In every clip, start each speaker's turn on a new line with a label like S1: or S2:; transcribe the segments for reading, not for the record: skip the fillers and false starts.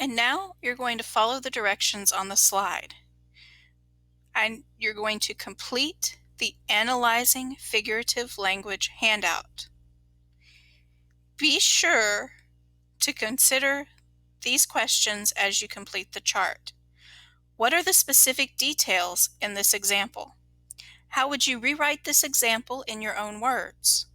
S1: And now you're going to follow the directions on the slide. And you're going to complete the Analyzing Figurative Language handout. Be sure to consider these questions as you complete the chart. What are the specific details in this example? How would you rewrite this example in your own words?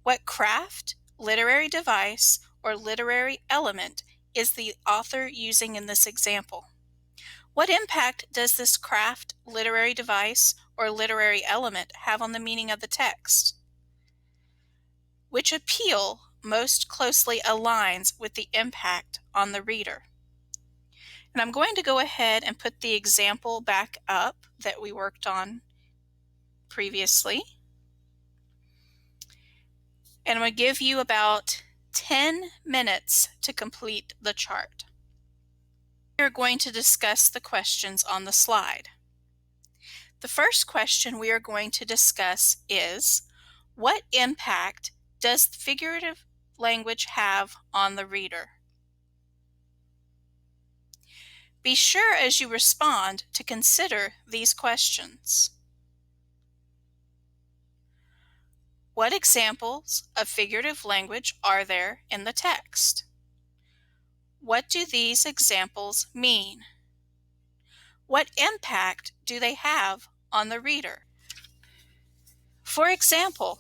S1: What craft, literary device, or literary element is the author using in this example? What impact does this craft, literary device, or literary element have on the meaning of the text? Which appeal most closely aligns with the impact on the reader? And I'm going to go ahead and put the example back up that we worked on previously. And I'm going to give you about 10 minutes to complete the chart. We are going to discuss the questions on the slide. The first question we are going to discuss is, what impact does figurative language have on the reader? Be sure as you respond to consider these questions. What examples of figurative language are there in the text? What do these examples mean? What impact do they have on the reader? For example,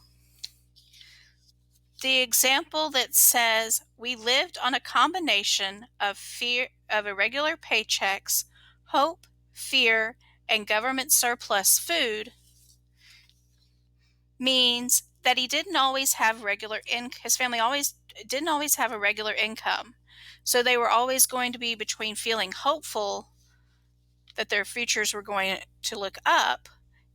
S1: the example that says, we lived on a combination of irregular paychecks, hope, fear, and government surplus food, means that he didn't always have his family didn't always have a regular income. So they were always going to be between feeling hopeful that their futures were going to look up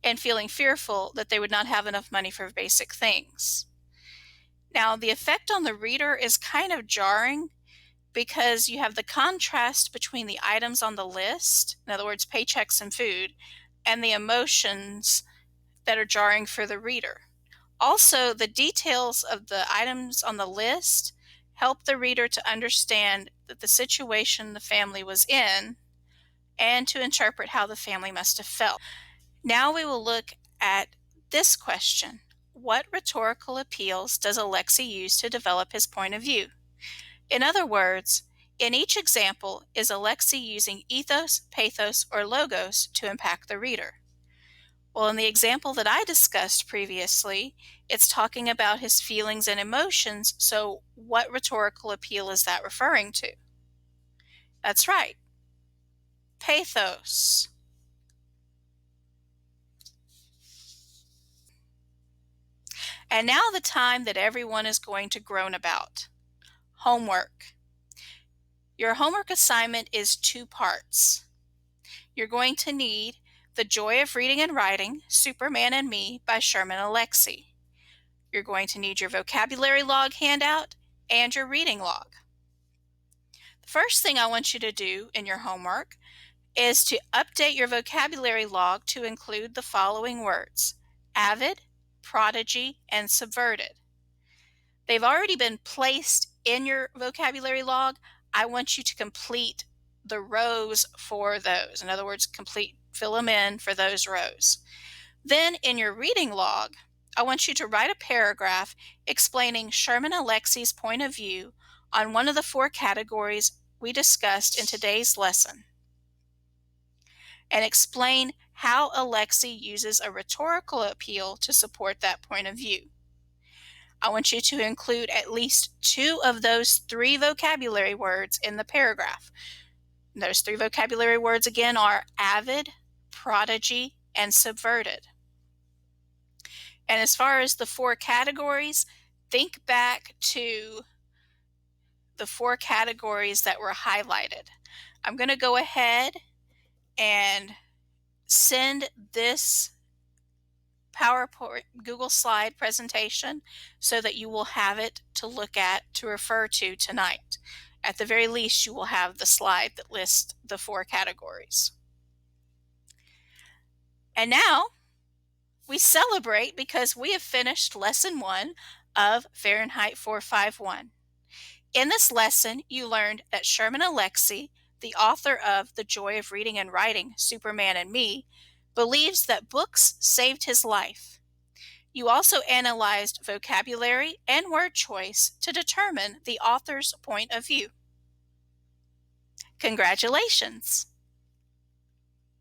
S1: and feeling fearful that they would not have enough money for basic things. Now, the effect on the reader is kind of jarring because you have the contrast between the items on the list, in other words, paychecks and food, and the emotions that are jarring for the reader. Also, the details of the items on the list help the reader to understand that the situation the family was in and to interpret how the family must have felt. Now we will look at this question. What rhetorical appeals does Alexi use to develop his point of view? In other words, in each example, is Alexi using ethos, pathos, or logos to impact the reader? Well, in the example that I discussed previously, it's talking about his feelings and emotions, so what rhetorical appeal is that referring to? That's right, pathos. And now the time that everyone is going to groan about. Homework. Your homework assignment is 2 parts. You're going to need The Joy of Reading and Writing, Superman and Me by Sherman Alexi. You're going to need your vocabulary log handout and your reading log. The first thing I want you to do in your homework is to update your vocabulary log to include the following words: avid, prodigy, and subverted. They've already been placed in your vocabulary log. I want you to complete the rows for those. In other words, fill them in for those rows. Then in your reading log, I want you to write a paragraph explaining Sherman Alexi's point of view on one of the 4 categories we discussed in today's lesson, and explain how Alexi uses a rhetorical appeal to support that point of view. I want you to include at least 2 of those 3 vocabulary words in the paragraph. Those 3 vocabulary words again are avid, prodigy, and subverted. And as far as the 4 categories, think back to the 4 categories that were highlighted. I'm going to go ahead and send this PowerPoint Google slide presentation so that you will have it to look at, to refer to tonight. At the very least, you will have the slide that lists the 4 categories. And now we celebrate because we have finished lesson 1 of Fahrenheit 451. In this lesson, you learned that Sherman Alexi the author of The Joy of Reading and Writing, Superman and Me, believes that books saved his life. You also analyzed vocabulary and word choice to determine the author's point of view. Congratulations!